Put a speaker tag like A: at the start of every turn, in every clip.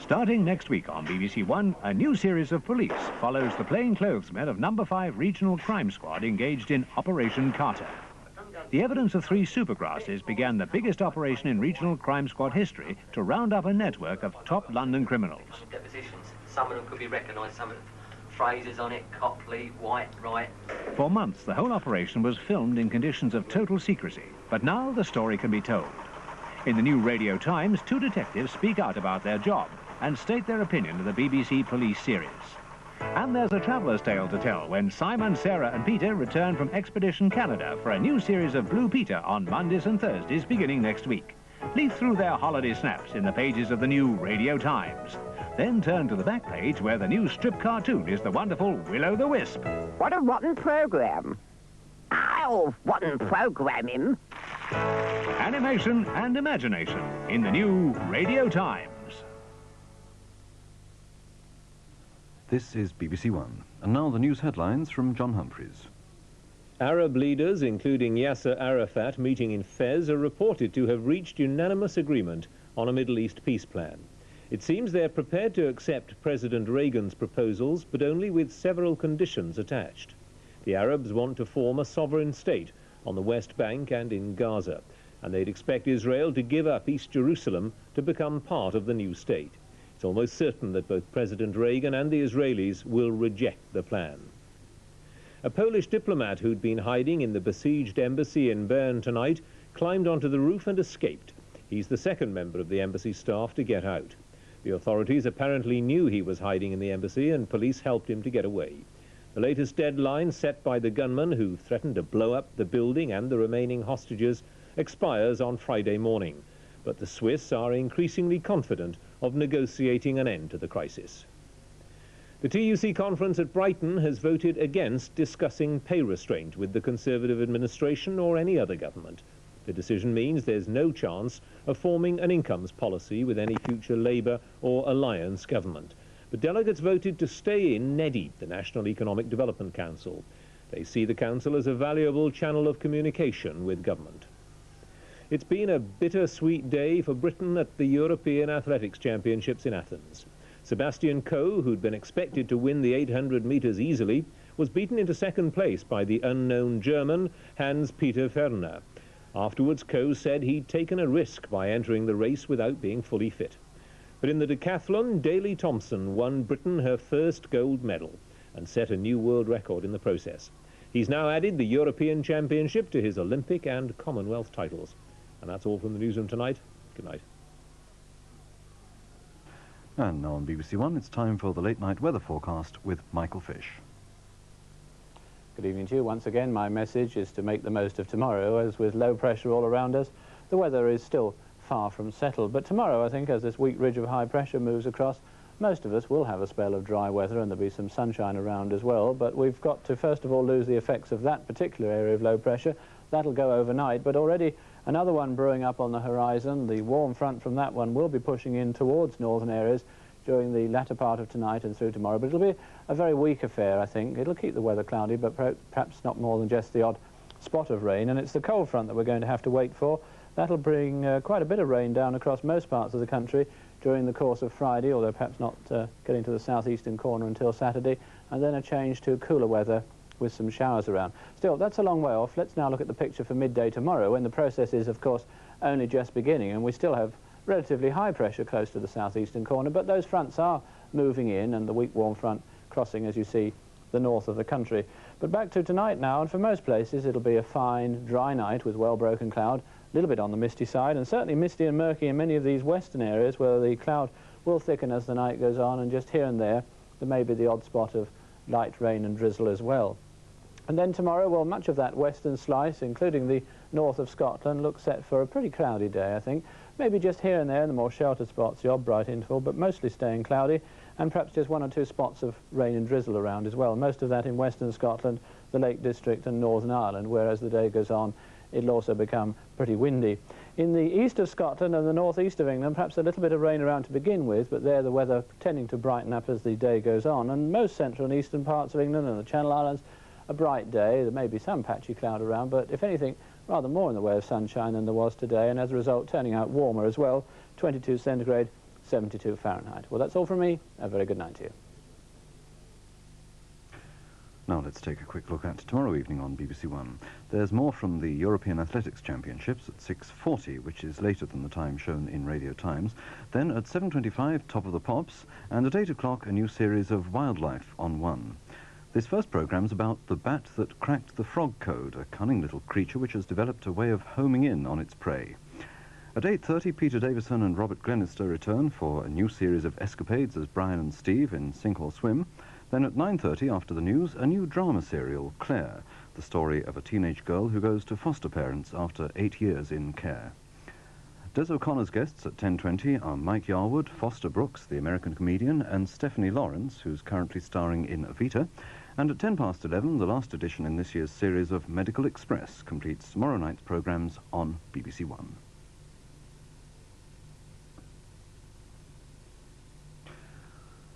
A: Starting next week on BBC One, a new series of police follows the plainclothesmen of No. 5 Regional Crime Squad engaged in Operation Carter. The evidence of 3 supergrasses began the biggest operation in Regional Crime Squad history to round up a network of top London criminals.
B: Depositions. Some of them could be recognised, some of them phrases on it, Copley, White, Wright.
A: For months, the whole operation was filmed in conditions of total secrecy, but now the story can be told. In the new Radio Times, 2 detectives speak out about their job and state their opinion of the BBC Police series. And there's a traveller's tale to tell when Simon, Sarah and Peter return from Expedition Canada for a new series of Blue Peter on Mondays and Thursdays beginning next week. Leaf through their holiday snaps in the pages of the new Radio Times. Then turn to the back page where the new strip cartoon is the wonderful Willo the Wisp.
C: What a rotten programme. I'll rotten programme him.
A: Animation and imagination in the new Radio Times.
D: This is BBC One. And now the news headlines from John Humpheries.
E: Arab leaders, including Yasser Arafat, meeting in Fez, are reported to have reached unanimous agreement on a Middle East peace plan. It seems they're prepared to accept President Reagan's proposals, but only with several conditions attached. The Arabs want to form a sovereign state on the West Bank and in Gaza, and they'd expect Israel to give up East Jerusalem to become part of the new state. It's almost certain that both President Reagan and the Israelis will reject the plan. A Polish diplomat who'd been hiding in the besieged embassy in Bern tonight climbed onto the roof and escaped. He's the second member of the embassy staff to get out. The authorities apparently knew he was hiding in the embassy and police helped him to get away. The latest deadline set by the gunman who threatened to blow up the building and the remaining hostages expires on Friday morning. But the Swiss are increasingly confident of negotiating an end to the crisis. The TUC conference at Brighton has voted against discussing pay restraint with the Conservative administration or any other government. The decision means there's no chance of forming an incomes policy with any future Labour or Alliance government. But delegates voted to stay in NEDI, the National Economic Development Council. They see the council as a valuable channel of communication with government. It's been a bittersweet day for Britain at the European Athletics Championships in Athens. Sebastian Coe, who'd been expected to win the 800 metres easily, was beaten into second place by the unknown German Hans-Peter Ferner. Afterwards, Coe said he'd taken a risk by entering the race without being fully fit. But in the decathlon, Daley Thompson won Britain her first gold medal and set a new world record in the process. He's now added the European Championship to his Olympic and Commonwealth titles. And that's all from the newsroom tonight. Good night.
D: And now on BBC One, it's time for the late night weather forecast with Michael Fish.
F: Good evening to you. Once again, my message is to make the most of tomorrow, as with low pressure all around us, the weather is still far from settled. But tomorrow, I think, as this weak ridge of high pressure moves across, most of us will have a spell of dry weather and there'll be some sunshine around as well. But we've got to, first of all, lose the effects of that particular area of low pressure. That'll go overnight, but already another one brewing up on the horizon. The warm front from that one will be pushing in towards northern areas during the latter part of tonight and through tomorrow. But it'll be a very weak affair, I think. It'll keep the weather cloudy, but perhaps not more than just the odd spot of rain. And it's the cold front that we're going to have to wait for. That'll bring quite a bit of rain down across most parts of the country during the course of Friday, although perhaps not getting to the southeastern corner until Saturday, and then a change to cooler weather with some showers around. Still, that's a long way off. Let's now look at the picture for midday tomorrow, when the process is, of course, only just beginning, and we still have relatively high pressure close to the southeastern corner, but those fronts are moving in, and the weak warm front crossing, as you see, the north of the country. But back to tonight now, and for most places it'll be a fine, dry night with well-broken cloud, a little bit on the misty side, and certainly misty and murky in many of these western areas where the cloud will thicken as the night goes on, and just here and there may be the odd spot of light rain and drizzle as well. And then tomorrow, well, much of that western slice, including the north of Scotland, looks set for a pretty cloudy day, I think. Maybe just here and there in the more sheltered spots, the odd bright interval, but mostly staying cloudy, and perhaps just 1 or 2 spots of rain and drizzle around as well. Most of that in western Scotland, the Lake District and Northern Ireland, where as the day goes on, it'll also become pretty windy. In the east of Scotland and the northeast of England, perhaps a little bit of rain around to begin with, but there the weather tending to brighten up as the day goes on. And most central and eastern parts of England and the Channel Islands, a bright day. There may be some patchy cloud around, but if anything, rather more in the way of sunshine than there was today, and as a result turning out warmer as well. 22 centigrade 72 Fahrenheit. Well, that's all from me. A very good night to you.
D: Now let's take a quick look at tomorrow evening on BBC One. There's more from the European Athletics Championships at 6:40, which is later than the time shown in Radio Times. Then at 7:25, Top of the Pops, and at 8 o'clock, a new series of Wildlife on One. This first programme's about the bat that cracked the frog code, a cunning little creature which has developed a way of homing in on its prey. At 8:30, Peter Davison and Robert Glenister return for a new series of escapades as Brian and Steve in Sink or Swim. Then at 9:30, after the news, a new drama serial, Claire, the story of a teenage girl who goes to foster parents after 8 years in care. Des O'Connor's guests at 10:20 are Mike Yarwood, Foster Brooks, the American comedian, and Stephanie Lawrence, who's currently starring in Evita. And at 11:10, the last edition in this year's series of Medical Express completes tomorrow night's programmes on BBC One.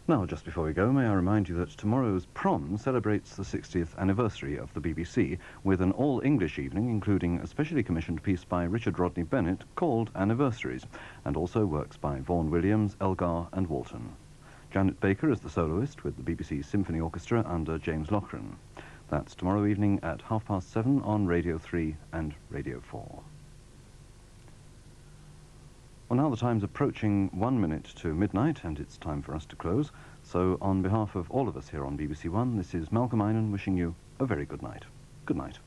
D: Now, just before we go, may I remind you that tomorrow's prom celebrates the 60th anniversary of the BBC with an all-English evening, including a specially commissioned piece by Richard Rodney Bennett called Anniversaries, and also works by Vaughan Williams, Elgar and Walton. Janet Baker is the soloist with the BBC Symphony Orchestra under James Loughran. That's tomorrow evening at 7:30 on Radio 3 and Radio 4. Well, now the time's approaching 1 minute to midnight, and it's time for us to close. So on behalf of all of us here on BBC One, this is Malcolm Einan wishing you a very good night. Good night.